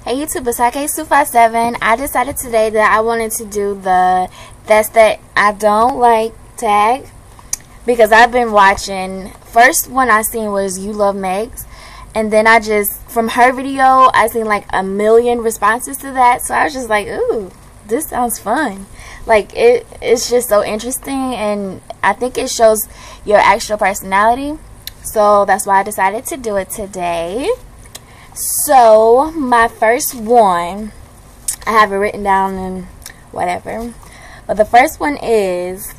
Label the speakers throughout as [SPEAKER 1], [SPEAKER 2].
[SPEAKER 1] Hey YouTube, it's IK257. I decided today that I wanted to do the That's That I Don't Like tag because I've been watching. First one I seen was You Love Megs, and then I just, from her video, I seen like a million responses to that, so I was just like, ooh, this sounds fun. Like it's just so interesting, and I think it shows your actual personality, so that's why I decided to do it today. So my first one, I have it written down and whatever, but the first one is,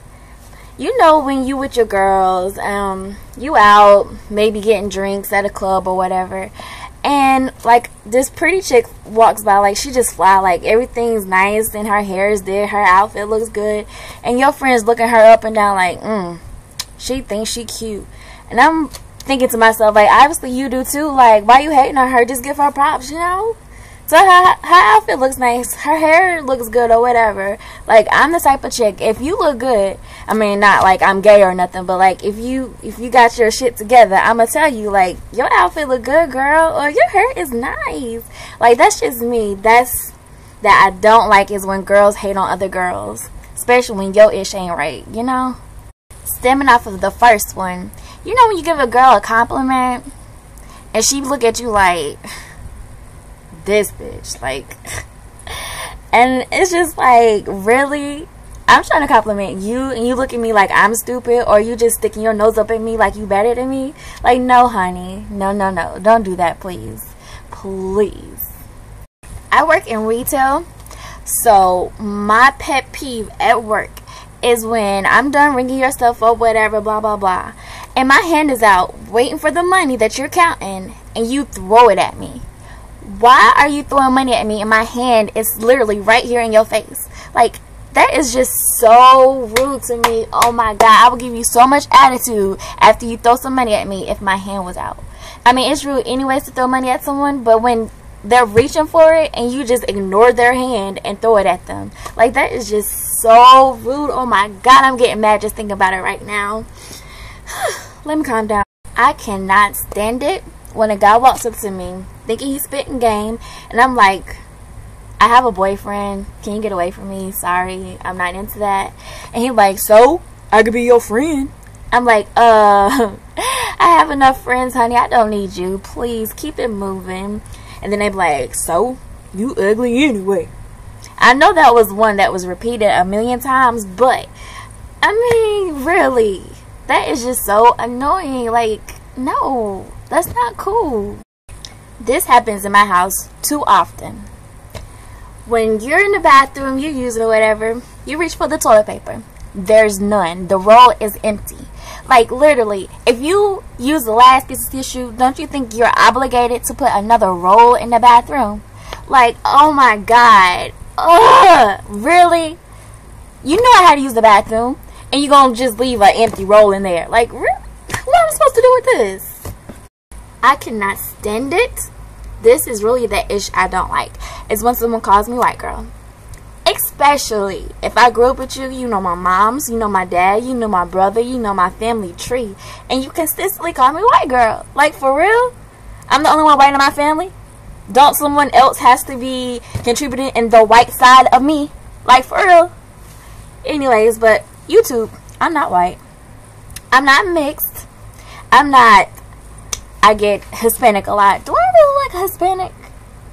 [SPEAKER 1] you know, when you with your girls, you out maybe getting drinks at a club or whatever, and like this pretty chick walks by, like she just fly, like everything's nice and her hair is there, her outfit looks good, and your friends looking her up and down like, she thinks she cute. And I'm thinking to myself, like, obviously you do too. Like, why you hating on her? Just give her props, you know? So her outfit looks nice, her hair looks good or whatever. Like, I'm the type of chick, if you look good, I mean, not like I'm gay or nothing, but like if you got your shit together, I'ma tell you, like, your outfit look good, girl, or your hair is nice. Like, that's just me. That's that I don't like, is when girls hate on other girls, especially when your ish ain't right, you know? Stemming off of the first one, you know when you give a girl a compliment and she look at you like, this bitch, like, and it's just like, really? I'm trying to compliment you and you look at me like I'm stupid, or you just sticking your nose up at me like you better than me? Like, no honey, no, don't do that, please. Please. I work in retail, so my pet peeve at work is when I'm done ringing your stuff up, whatever, blah blah blah, and my hand is out waiting for the money that you're counting, and you throw it at me. Why are you throwing money at me and my hand is literally right here in your face? Like, that is just so rude to me. Oh my god, I would give you so much attitude after you throw some money at me if my hand was out. I mean, it's rude anyways to throw money at someone, but when they're reaching for it and you just ignore their hand and throw it at them, like, that is just so rude. Oh my god, I'm getting mad just thinking about it right now. Let me calm down. I cannot stand it when a guy walks up to me thinking he's spitting game, and I'm like, I have a boyfriend, can you get away from me? Sorry, I'm not into that. And he's like, so I could be your friend? I'm like, I have enough friends, honey, I don't need you, please keep it moving. And then they be like, so you ugly anyway. I know that was one that was repeated a million times, but I mean, really, that is just so annoying. Like, no, that's not cool. This happens in my house too often. When you're in the bathroom, you're using or whatever, you reach for the toilet paper. There's none. The roll is empty. Like, literally, if you use the last piece of tissue, don't you think you're obligated to put another roll in the bathroom? Like, oh my god. Ugh, really? You know I had to use the bathroom, and you're gonna just leave an empty roll in there. Like, really? What am I supposed to do with this? I cannot stand it. This is really the ish I don't like. It's when someone calls me white girl. Especially if I grew up with you, you know my moms, you know my dad, you know my brother, you know my family tree, and you consistently call me white girl. Like, for real? I'm the only one white in my family? Don't someone else has to be contributing in the white side of me? Like, for real? Anyways, but YouTube, I'm not white. I'm not mixed. I'm not, I get Hispanic a lot. Do I really look like Hispanic?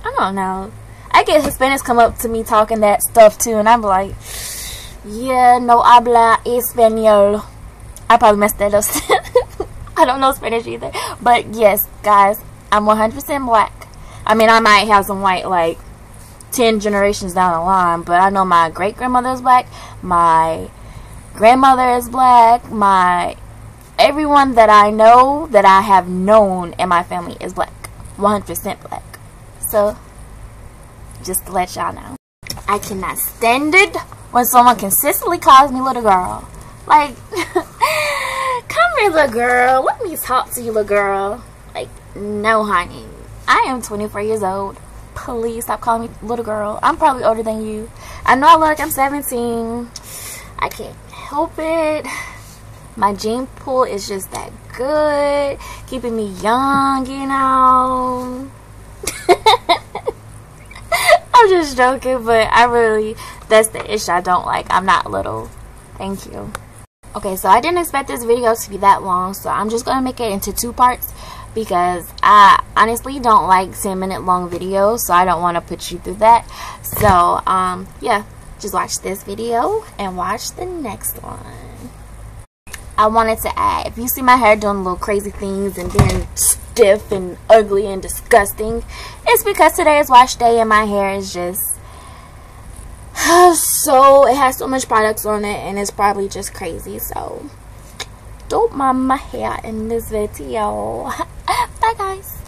[SPEAKER 1] I don't know. I get Hispanics come up to me talking that stuff too, and I'm like, yeah, no habla español. I probably messed that up. I don't know Spanish either. But yes, guys, I'm 100% black. I mean, I might have some white, like 10 generations down the line, but I know my great-grandmother is black, my grandmother is black, everyone that I know, that I have known in my family, is black. 100% black. So, just to let y'all know. I cannot stand it when someone consistently calls me little girl. Like, come here, little girl. Let me talk to you, little girl. Like, no, honey. I am 24 years old. Please stop calling me little girl. I'm probably older than you. I know I look like I'm 17. I can't help it. My gene pool is just that good, keeping me young, you know. just joking, but that's the issue I don't like. I'm not little. Thank you. Okay, so I didn't expect this video to be that long, so I'm just going to make it into 2 parts because I honestly don't like 10-minute long videos, so I don't want to put you through that. So, yeah, just watch this video and watch the next one. I wanted to add, if you see my hair doing little crazy things and being stiff and ugly and disgusting, it's because today is wash day and my hair is just so, it has so much products on it and it's probably just crazy. So don't mind my hair in this video. Bye guys.